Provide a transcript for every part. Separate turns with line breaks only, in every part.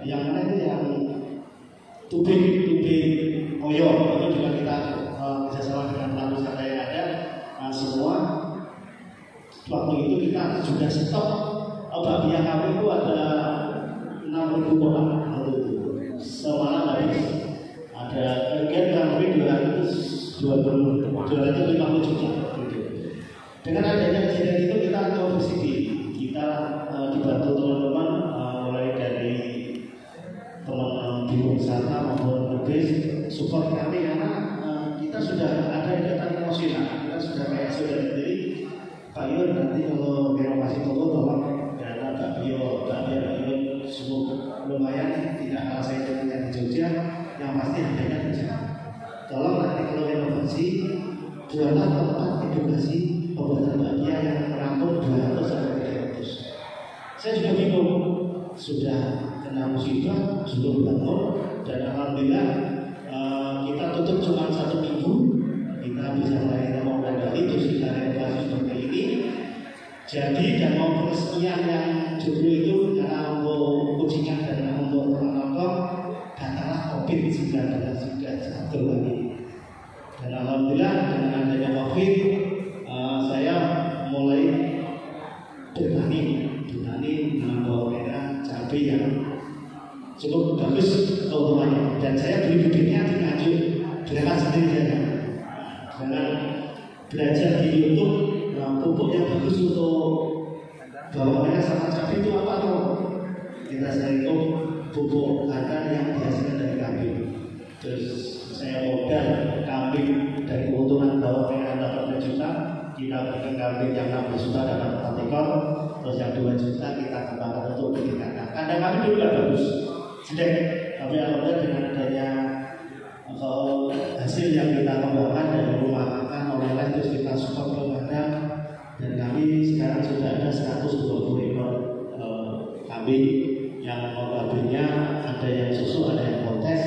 yang mana itu yang tubing koyo itu juga kita kerjasama dengan pelaku usaha yang ada. Semua waktu itu kita sudah stok bakpia kami itu ada 6.000 kotak semalam habis. Ada kegiatan yang lebih 250 juta. Dengan adanya kejadian itu kita introduksi diri. Kita dibantu teman-teman mulai dari teman biro wisata maupun turis support kami karena kita sudah ada ikatan emosional. Kita sudah kayak saudara sendiri. Pak Yun nanti kalau renovasi toko tolong dana bakpia semua lumayan tidak kalah saya dengan di Jogja yang pasti harganya terjangkau. Tolong nanti kalau renovasi jualan tempat edukasi pembuatan bakpia yang merampung 200 sampai 300. Saya juga bingung, sudah kena musibah, sudah bangun, dan alhamdulillah kita tutup cuma 1 minggu, kita bisa melayani mau kembali, terus kita renovasi seperti ini. Jadi dan mau peresmian yang judul itu karena untuk kucingan dan untuk penonton datanglah COVID-19 sudah satu lagi. Dan alhamdulillah dengan adanya COVID saya mulai bertani menambah merah cabai yang cukup bagus keuntungannya. Dan saya beli bibitnya di Nganjuk, belajar sendiri saja. Dengan belajar di YouTube pupuk yang bagus untuk bawang merah sama cabai itu apa tuh? Kita cari pupuk kandang yang dihasilkan dari kambing. Terus saya modal kambing dari keuntungan bawang merah 8 juta, kita berikan kambing yang 16 juta dapat 4 ekor, terus yang 2 juta kita kembangkan untuk bikin kandang. Kandang kami dulu nggak bagus, jelek. Tapi alhamdulillah dengan adanya hasil yang kita kembangkan dari rumah makan oleh-oleh terus kita support ke kandang, dan kami sekarang sudah ada 120 ekor kambing yang notabene ada yang susu, ada yang kontes.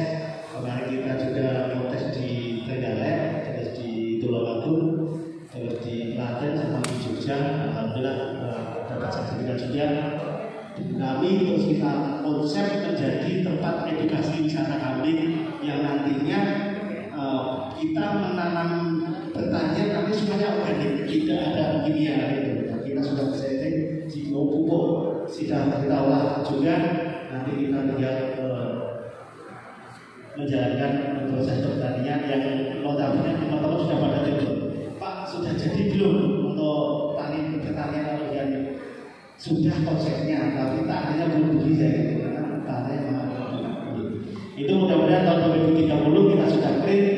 Kemarin kita juga kontes di Trenggalek, terus di Tulungagung, terus di Klaten sama di Jogja. Alhamdulillah dapat sertifikat juga. Kami terus kita konsep menjadi tempat edukasi wisata kambing yang nantinya kita menanam pertanian tapi semuanya organik, tidak ada kimia itu. Kita sudah setting di pupuk, sudah kita olah juga. Nanti kita tinggal menjalankan proses pertanian yang notabene teman-teman sudah pada tidur. Pak, sudah jadi belum untuk pertanian organik? Sudah konsepnya, tapi tanahnya belum beli saya, karena tanahnya mahal. Itu mudah-mudahan tahun 2030 kita sudah clear.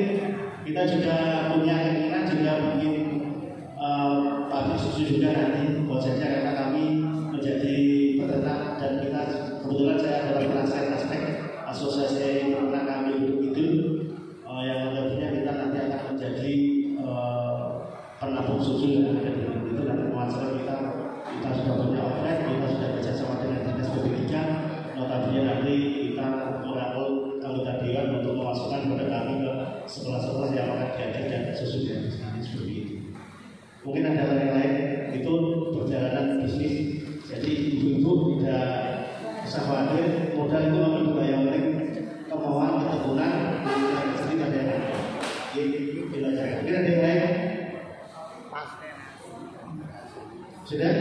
Kita juga punya keinginan juga bikin pabrik susu juga nanti konsepnya, karena kami menjadi peternak dan kita kebetulan saya adalah penasihat aspek asosiasi peternak kami itu yang nantinya kita nanti akan menjadi penampung susu yang ada di itu. Dan kemasan kita sudah punya outlet, kita sudah bekerjasama dengan dinas PPK. Notabene nanti kita merangkul anggota dewan untuk memasukkan kepada kami ke sekolah-sekolah yang akan diajar dan susu dan seperti itu. Mungkin ada lain-lain, itu perjalanan bisnis. Jadi ibu-ibu tidak usah khawatir, modal itu memang juga yang penting kemauan, keteguhan, dan sering ada yang belajar. Mungkin ada yang lain? Sudah?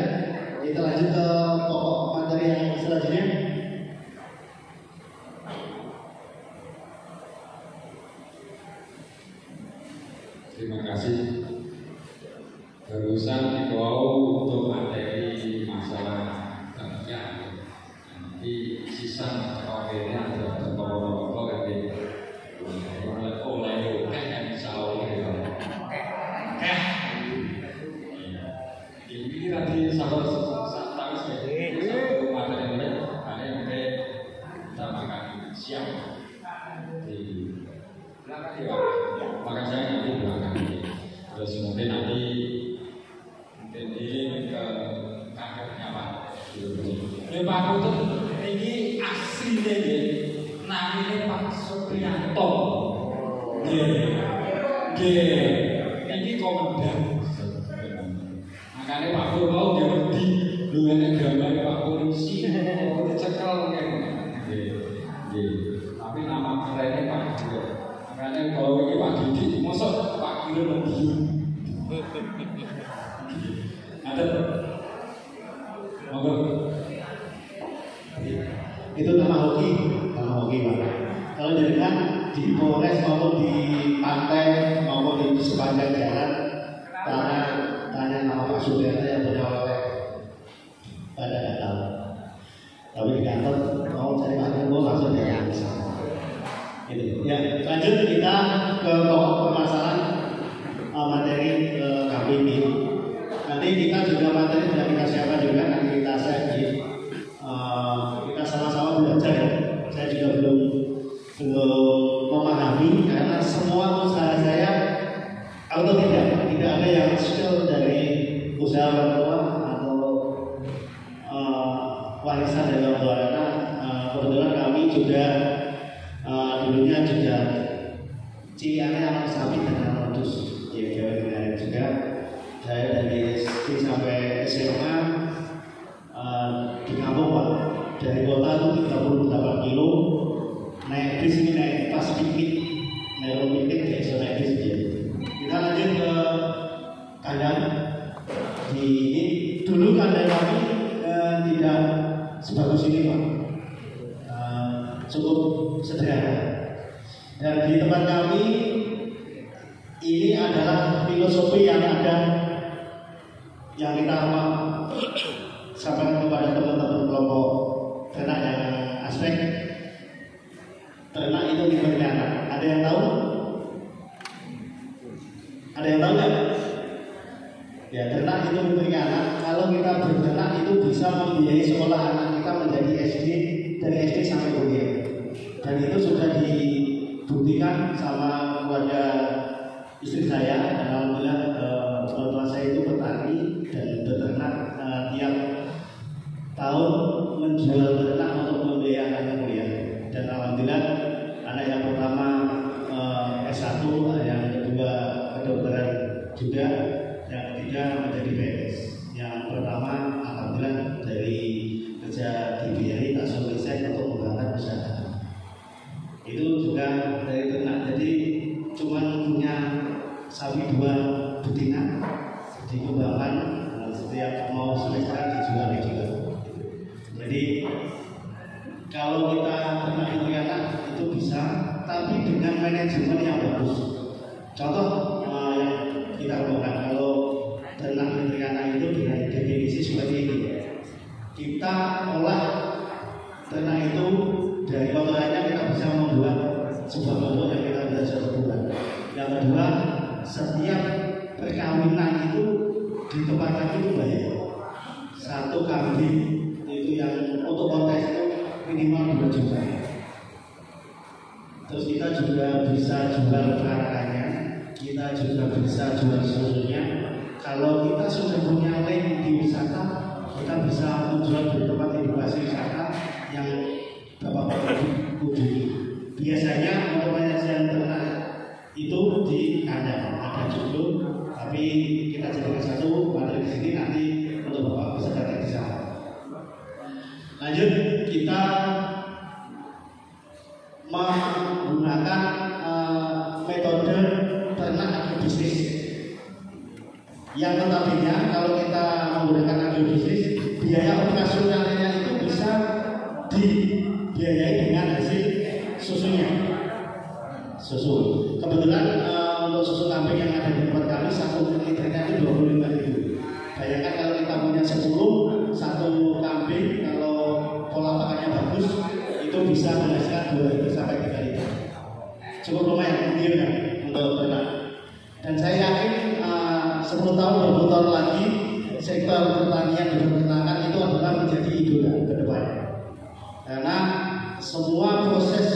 Kita lanjut ke pokok materi yang selanjutnya.
Terima kasih. Barusan dikau untuk materi masalah kerja. Nanti sisa pakainya ada toko-toko yang oleh yang bisa oleh. Ini nanti satu sebagai satu materi ada yang kita makan siang di belakang ya. Maka saya nanti belakang terus mungkin nanti ini ke kadernya Pak. Ya Pak itu ini aslinya ya, namanya Pak Supriyanto. Ini komandan. Makanya Pak Pur mau dia wedi, lu yang gambar Pak polisi, mau dicekel kan. Monggo.
Itu nama hoki Pak. Kalau jaringan di Polres maupun di pantai maupun di sepanjang jalan, tanya nama Pak Sudirta yang punya oleh pada datang. Tapi di kantor mau cari makan langsung jalan ke sana. Gitu. Ya, lanjut kita ke pokok permasalahan materi KPP. Nanti kita juga materi sudah kita siapkan juga nanti kita share. Kita sama-sama belajar ya. Saya juga belum memahami karena semua usaha saya atau tidak ada yang skill dari usaha orang tua atau warisan dari orang tua. Karena kebetulan kami juga dulunya juga ciriannya anak sapi dan anak modus ya juga. Saya dari SD sampai SMA di kampung Pak, dari kota itu 38 kilo, naik bis ini naik pas piknik, naik naik bis dia. Kita lanjut ke kandang. Ini dulu kandang kami tidak sebagus ini Pak, cukup sederhana. Dan di tempat kami ini adalah filosofi yang ada, yang kita sampaikan kepada teman-teman kelompok ternak yang aspek ternak itu diberi anak. Ada yang tahu? Ada yang tahu nggak? Ya, ternak itu diberi anak. Kalau kita berternak itu bisa membiayai sekolah anak kita menjadi SD, dari SD sampai kuliah. Dan itu sudah dibuktikan sama keluarga istri saya. Dan alhamdulillah orang tua saya itu petani dan beternak tiap tahun menjual ternak untuk membiayai anaknya kuliah. Dan alhamdulillah anak yang pertama S1, yang kedua kedokteran juga, yang ketiga menjadi PNS. Yang pertama alhamdulillah dari kerja di BRI tak selesai untuk mengembangkan usaha. Itu juga dari ternak. Jadi cuma punya sapi 2 betina dikembangkan, setiap mau selesai dijual juga. Jadi kalau kita ternak itu anak itu bisa, tapi dengan manajemen yang bagus. Contoh yang kita lakukan kalau ternak anak itu dengan definisi seperti ini. Kita olah ternak itu dari kotorannya, kita bisa membuat sebuah produk yang kita bisa jual bulan. Yang kedua, setiap perkawinan itu di tempat kami itu banyak. 1 kambing itu yang untuk kontes itu minimal 2 juta. Terus kita juga bisa jual pakannya, kita juga bisa jual susunya. Kalau kita sudah punya link di wisata, kita bisa menjual di tempat edukasi wisata yang Bapak-bapak kunjungi. Biasanya untuk manajemen ternak itu di kandang ada judul, tapi kita jadikan satu materi di sini, nanti untuk Bapak bisa datang di sana. Lanjut, kita menggunakan metode ternak agrobisnis. Yang notabene kalau kita menggunakan agrobisnis, biaya operasionalnya itu bisa dibiayai dengan hasil susunya. Susu. Kebetulan untuk susu kambing yang ada di tempat kami 1 liternya itu 25.000. Bayangkan kalau kita punya 10, 1 kambing kalau pola pakannya bagus itu bisa menghasilkan 2 sampai 3 liter. Cukup lumayan ya untuk ternak. Dan saya yakin 10 tahun, 20 tahun lagi sektor pertanian dan peternakan itu adalah menjadi idola ke depan. Karena semua proses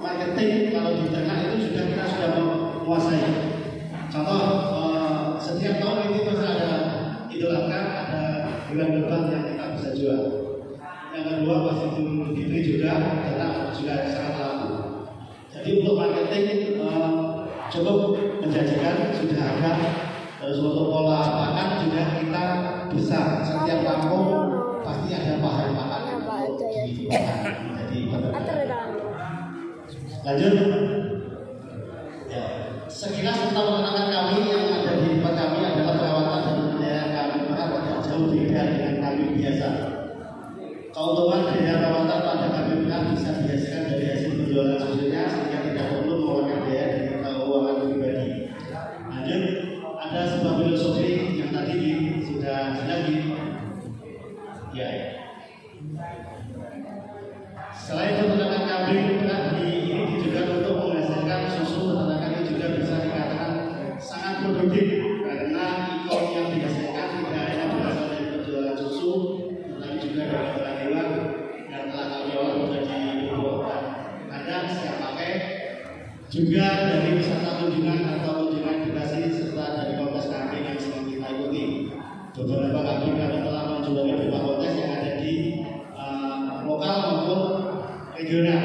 marketing kalau di ternak itu kita sudah menguasai. Contoh setiap tahun ini terus ada Idul Adha, ada bulan kurban yang kita bisa jual. Yang kedua pasti Idul Fitri juga, ternak juga sangat laku. Jadi untuk marketing cukup menjanjikan, sudah ada. Terus untuk pola makan juga kita bisa, setiap kampung pasti ada bahan makan yang dimakan. Jadi lanjut. Ya, sekilas tentang peternakan kami yang ada di tempat kami adalah perawatan dan pemeliharaan kami, maka tidak jauh beda berbeda dengan kambing biasa. Keuntungan biaya perawatan pada kambing perah bisa dihasilkan dari hasil penjualan susunya sehingga tidak perlu mengeluarkan biaya dari keuangan pribadi. Lanjut, ada sebuah filosofi yang tadi sudah lagi. Ya. Selain peternakan kambing perah ini juga untuk menghasilkan susu, peternakan ini juga bisa dikatakan sangat produktif karena ikon yang dihasilkan tidak hanya berasal dari penjualan susu, tetapi juga dari hewan yang telah kami olah menjadi pembuatan kandang siap pakai, juga dari wisata kunjungan atau kunjungan edukasi serta dari kontes kambing yang sedang kita ikuti. Beberapa kambing kami telah menjualnya beberapa kontes yang ada di lokal maupun regional.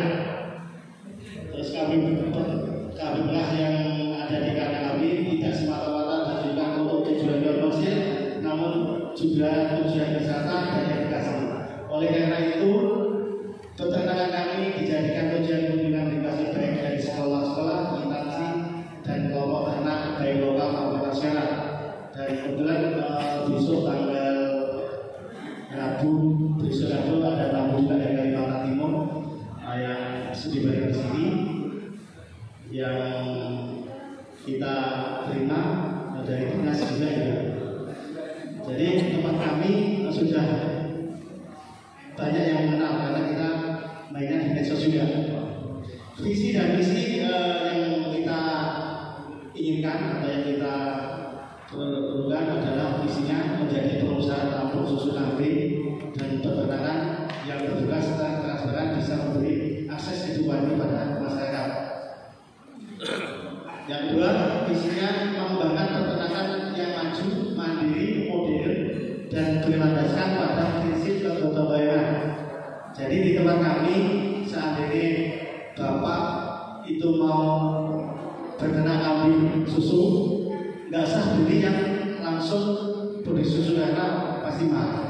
Terus kambing perah yang ada di kandang kami tidak semata-mata ditujukan untuk tujuan komersil, namun juga tujuan wisata dan edukasi. Oleh karena itu, peternakan kami dijadikan tujuan kunjungan edukasi baik dari sekolah-sekolah, instansi, dan kelompok ternak baik lokal maupun nasional. Dan kebetulan besok tanggal Rabu ada tamu juga dari Kalimantan Timur yang studi di sini yang kita terima dari dinas juga ya. Jadi tempat kami sudah banyak yang mengenal karena kita mainnya di medsos juga. Visi dan misi yang kita inginkan atau yang kita perlukan adalah visinya menjadi pengusaha tampung susu kambing dan peternakan yang terbuka serta transparan bisa memberi akses kehidupan pada masyarakat. Yang kedua, visinya mengembangkan peternakan yang maju, mandiri, modern, dan berlandaskan pada prinsip kegotong royongan. Jadi di tempat kami, seandainya Bapak itu mau beternak kambing susu, nggak usah beli yang langsung produksi susu karena pasti mahal.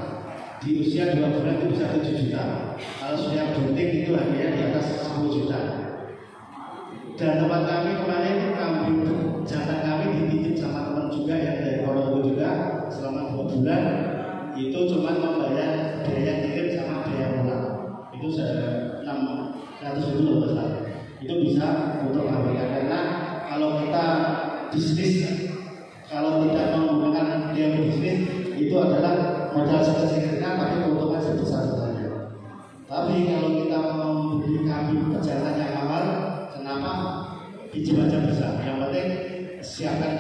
Di usia 2 bulan itu bisa 7 juta. Kalau sudah breeding itu harganya di atas 10 juta. Dan tempat kami kemarin kambing jantan kami dititip sama teman juga yang dari Ponorogo juga selama 2 bulan. Itu cuma membayar biaya kirim sama biaya pulang. Itu sudah 600 ribu besar. Itu bisa untuk kami karena kalau kita bisnis, kalau tidak menggunakan dia bisnis itu adalah modal sekecil-kecilnya tapi keuntungan sebesar-besarnya. Tapi kalau kita membeli kambing pejantan yang mahal, kenapa pinjam aja bisa? Yang penting siapkan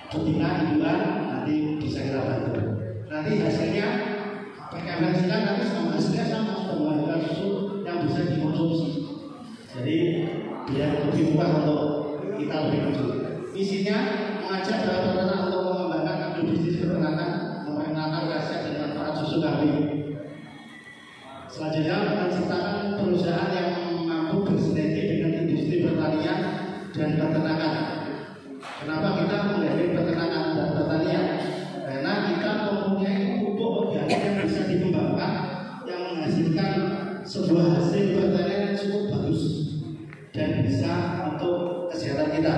betina indukan, nanti bisa kita bantu. Nanti hasilnya perkembangan nanti sama hasilnya sama menghasilkan susu yang bisa dikonsumsi. Jadi biar lebih murah untuk kita lebih maju. Isinya mengajak para peternak untuk mengembangkan kambing bisnis peternakan, memperkenalkan khasiat dan manfaat susu kambing. Selanjutnya menciptakan perusahaan yang mampu bersinergi dengan industri pertanian dan peternakan. Kenapa kita menggandeng peternakan dan pertanian? Karena kita mempunyai pupuk organik yang bisa dikembangkan yang menghasilkan sebuah hasil pertanian yang cukup bagus dan bisa untuk kesehatan kita.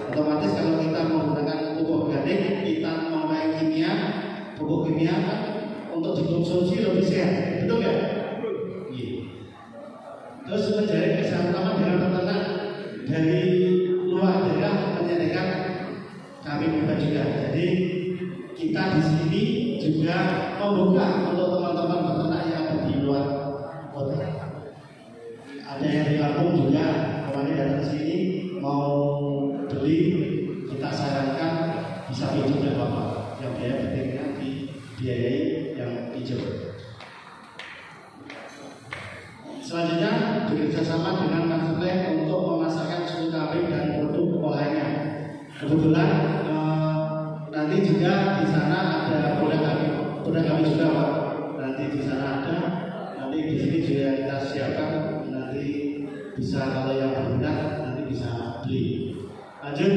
Otomatis kalau kita menggunakan pupuk organik, kita memakai kimia, pupuk kimia untuk dikonsumsi lebih sehat, betul ya? Terus menjalin kerjasama dengan peternak dari luar daerah menyediakan kami buka juga. Jadi kita di sini juga membuka untuk teman-teman peternak yang ada di luar kota. Ada yang di Lampung juga kemarin datang sini mau beli, kita sarankan bisa pinjam dari Bapak yang biaya pentingnya dibiayai yang pinjam. Selanjutnya bekerjasama dengan marketplace untuk memasarkan susu kambing dan produk olahannya. Kebetulan nanti juga di sana ada produk kami juga Pak. Nanti di sana ada, nanti di sini juga kita siapkan. Nanti bisa kalau yang berminat nanti bisa beli. Lanjut,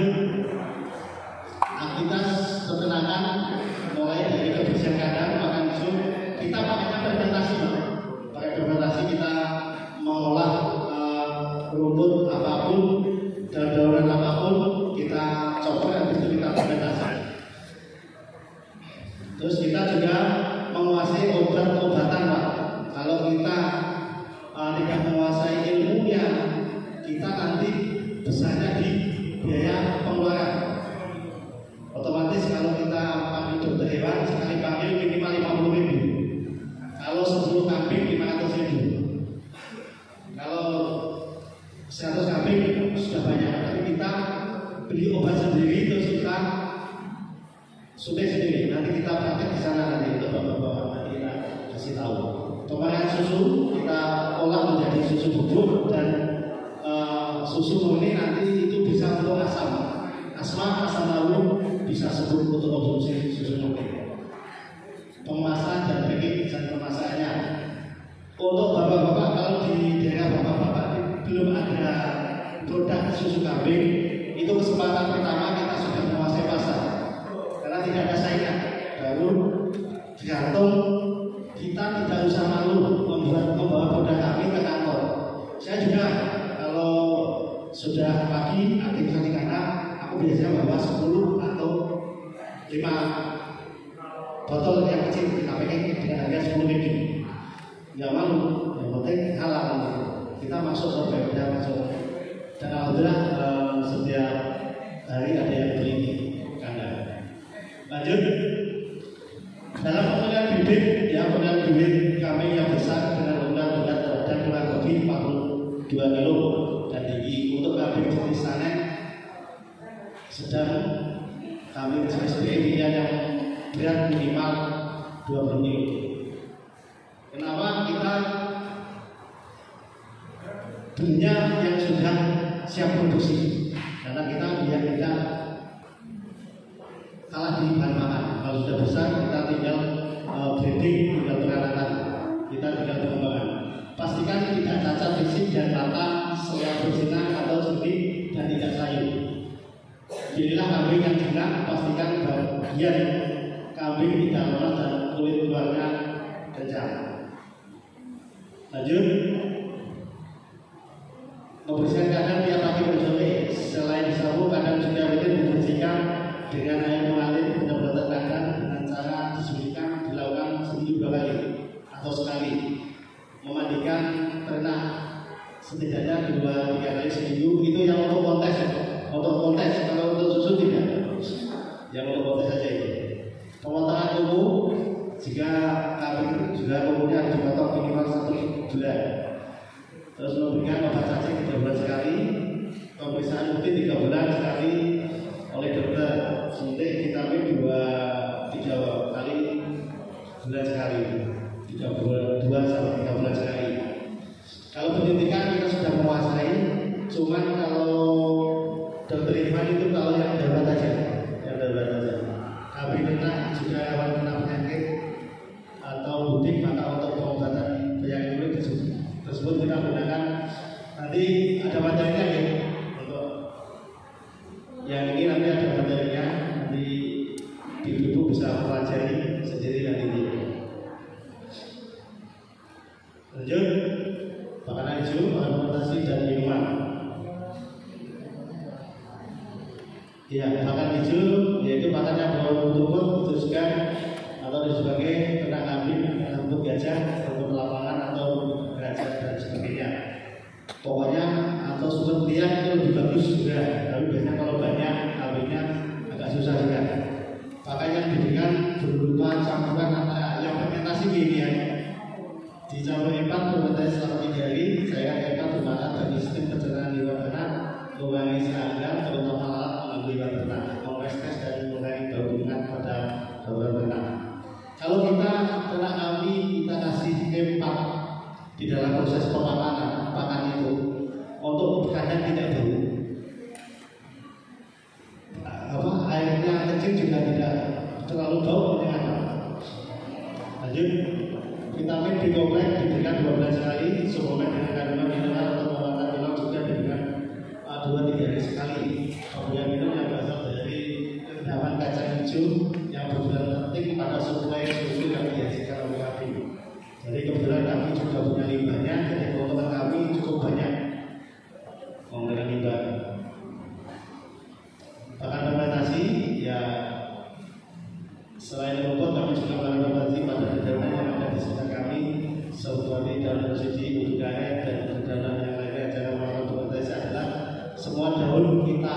aktivitas peternakan mulai dari kebersihan kandang, makan susu, kita pakainya fermentasi Pak. Pakai fermentasi kita mengolah rumput apapun dan daunan apapun kita coba habis itu kita fermentasi. Terus kita juga menguasai susu, kita olah menjadi susu bubuk dan susu murni nanti itu bisa untuk asam lambung, bisa sebut untuk konsumsi susu murni. Pemasak dan packing dan pemasakannya. Untuk bapak-bapak, kalau di daerah bapak-bapak belum ada produk susu kambing, itu kesempatan pertama kita sudah menguasai pasar karena tidak ada saingan. Baru gantung, kita tidak usah malu membawa produk kami ke kantor. Saya juga kalau sudah pagi aktivitas di kantor, aku biasanya bawa 10 atau 5 botol yang kecil kita packing dengan harga 10.000. Nggak malu, yang penting halal. Kita masuk sampai beda masuk. Dan alhamdulillah setiap hari ada yang beli di kandang. Lanjut. Dalam pemilihan bibit, ya pemilihan bibit kami yang besar dengan ukuran berat dan kurang lebih 42 kilo dan tinggi. Untuk kambing jenis sanet sedang kambing jenis BI yang berat minimal 20 kilo. Kenapa kita belinya yang sudah siap produksi? Karena kita biar tidak kalah di bahan makan. Kalau sudah besar kita tinggal breeding, tinggal perawatan, kita tinggal pengembangan. Pastikan tidak cacat fisik dan mata, selera bersinar atau jernih dan tidak sayu. Pilihlah kambing yang jinak, pastikan bagian kambing tidak lemas dan kulit luarnya kencang. Lanjut. Membersihkan kandang tiap pagi dan sore. Selain disapu, kandang juga rutin dibersihkan dengan air mengalir benar-benar kandang dengan cara disucikan dilakukan seminggu 2 kali atau sekali. Memandikan ternak setidaknya 2-3 kali seminggu. Itu yang untuk kontes ya. Untuk kontes, kalau untuk susu tidak. Yang untuk kontes saja itu. Pemotongan kuku, jika kambing juga kukunya dipotong minimal 1 bulan. Terus memberikan obat cacing 3 bulan sekali, pemeriksaan rutin 3 bulan sekali oleh dokter, suntik vitamin 2-3 kali bulan sekali, 2 sampai 3 bulan sekali. Kalau penyuntikan kita sudah menguasai, cuman kalau dokter Irfan itu kalau yang darurat aja, kambing ternak juga hewan kena penyakit atau butik, maka untuk pengobatan penyakit kulit tersebut kita gunakan. Nanti ada materinya ya, untuk yang ini nanti ada materinya, nanti ibu-ibu bisa pelajari sendiri nanti. Lanjut, makanan hijau, makanan fermentasi dan minuman. Ya, makan hijau yaitu makan yang berbau rumput, diteruskan atau sebagai ternak kambing, rumput gajah, rumput lapangan atau rumput gajah dan sebagainya. Pokoknya atau sumber liar itu lebih bagus juga. Tapi biasanya kalau banyak kambingnya agak susah juga. Pakai yang diberikan berupa campuran antara yang fermentasi gini ya. Dicampur empat fermentasi selama 3 hari. Saya akan bermanfaat bagi sistem pencernaan hewan ternak, mengurangi serangga, terutama hewan ternak, mengestes dan mengurangi bau dengan pada hewan ternak. Kalau kita ternak kambing, kita kasih empat di dalam proses pemakanan, pakan itu untuk kandang tidak bau. Airnya kecil juga tidak terlalu bau dengan. Lanjut, vitamin B kompleks diberikan 2 bulan sekali, suplemen dengan kandungan mineral atau penguatan tulang juga diberikan 2-3 hari sekali. Pemberian minum yang berasal dari rendaman kacang hijau yang berperan penting pada suplai susu yang dihasilkan oleh kambing. Jadi kebetulan kami juga punya limbahnya, jadi keuntungan kami cukup banyak menggunakan limbah. Bahkan fermentasi, ya selain rumput kami juga melakukan fermentasi pada dedaunan yang ada di sekitar kami, seperti daun residi, ubi karet, dan dedaunan yang lainnya. Cara melakukan fermentasi adalah semua daun kita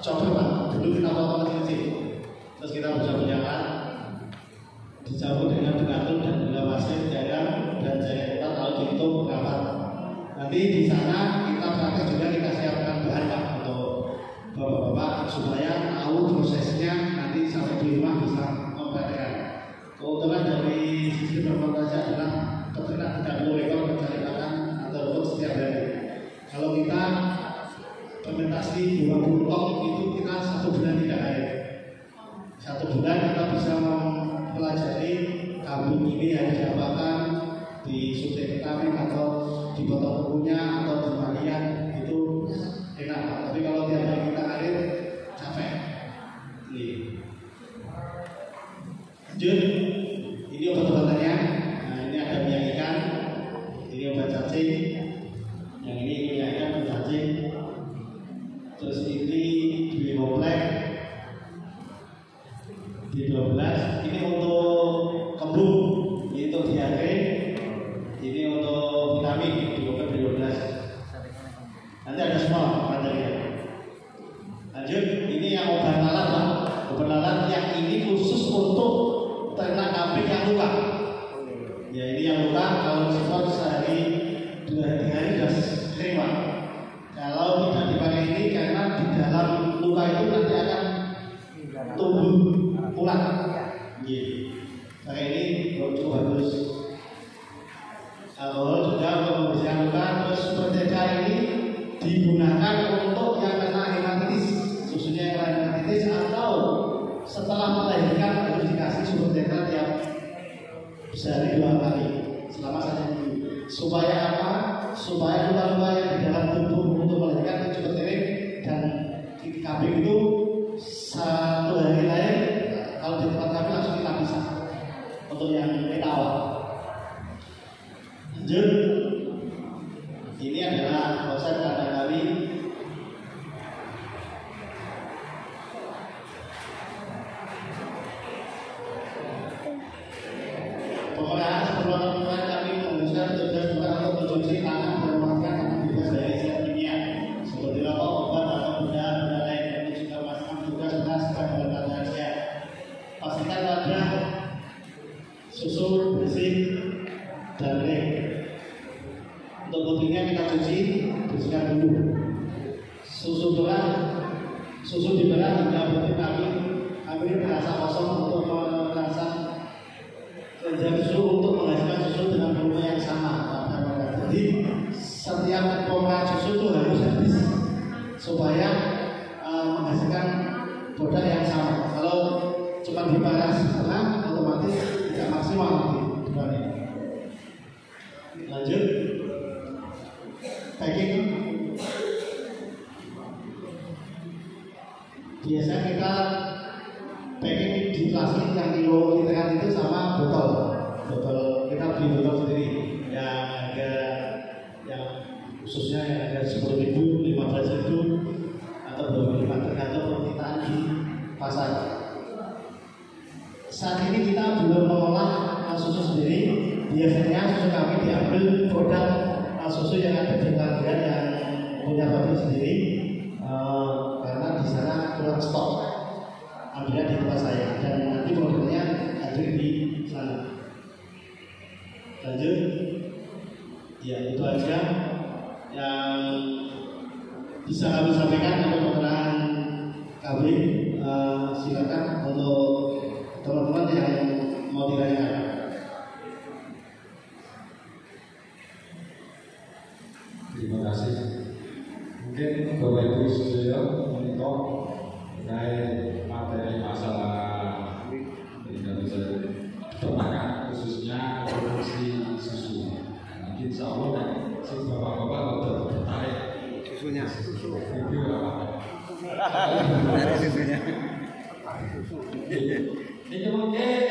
coba Pak, dulu kita potong kecil, terus kita bercampur-campur, dicampur dengan beratur dan gula pasir, garam dan jahe ketat, lalu ditutup rapat. Nanti di sana kita pakai juga kita siapkan bahan Pak untuk bapak-bapak supaya tahu prosesnya, nanti sampai di rumah bisa mempraktekkan. Keuntungan dari sistem fermentasi adalah peternak 30 ekor mencari makan atau rumput setiap hari. Kalau kita fermentasi 20 ton itu kita 1 bulan tidak air. 1 bulan kita bisa mempelajari kambing ini harus diapakan, disuntik vitamin atau dipotong kukunya atau dimandikan, itu enak. Tapi kalau tiap hari kita air capek. Lanjut, ini obat-obatannya. Nah, ini ada minyak ikan, ini obat cacing, yang ini minyak ikan obat cacing. Terus ini Bioplek B12, ini untuk kembung, ini untuk diare, ini untuk vitamin Bioplek B12. Nanti ada semua materinya. Lanjut, ini yang obat lalat Pak. Obat lalat yang ini khusus untuk ternak kambing yang luka. Ya ini yang luka, kalau support sehari 2 hari sudah kering Pak. Kalau tidak dipakai ini karena di dalam luka itu nanti akan tumbuh ulat. Gitu. Pakai ini cukup bagus. Alkohol juga untuk membersihkan luka. Terus Superteka ini digunakan untuk yang kena hepatitis, khususnya yang kena hepatitis atau setelah melahirkan harus dikasih Superteka tiap sehari 2 kali selama 1 minggu. Supaya apa? Supaya luka-luka yang di dalam tubuh untuk melahirkan cepat kering dan kambing itu 1 hari lahir. Kalau di tempat kami langsung kita pisah untuk yang awal. Lanjut, ini adalah konsep kandang kami. Pemeliharaan sebelum kami menggunakan tugas bukan untuk mencuci tangan dan memastikan tangan bebas dari zat kimia seperti rokok, obat atau benda-benda lain, dan juga memastikan tugas beras dan dalam sehat. Pastikan ada susu bersih dan kering. Untuk putihnya kita cuci, bersihkan dulu. Susu di beras juga berarti kami merasa kosong untuk merangsang kerja susu untuk menghasilkan susu dengan volume yang sama. Jadi setiap pemakan susu itu harus habis supaya menghasilkan produk yang sama. Kalau cuma dibalas setengah, otomatis tidak maksimal dibanding. Lanjut, packing. Biasanya kita packing di plastik yang kilo literan itu sama botol kita beli botol sendiri yang harga yang khususnya yang harga 10.000, 15.000 atau 25 tergantung permintaan di pasar. Saat ini kita belum mengolah susu sendiri. Biasanya susu kami diambil produk susu yang ada di pelanggan yang punya pabrik sendiri, karena di sana kurang stok. Ambilnya di tempat saya dan nanti produknya hadir di sana. Lanjut, ya itu aja yang bisa kami sampaikan untuk keterangan kami. Silakan untuk teman-teman yang mau ditanyakan.
Terima kasih. Mungkin Bapak Ibu sedaya untuk terkait materi masalah peternakan khususnya produksi susu. Mungkin insya Allah si bapak-bapak udah tertarik susunya. Review apa? Dari susunya. Ini mungkin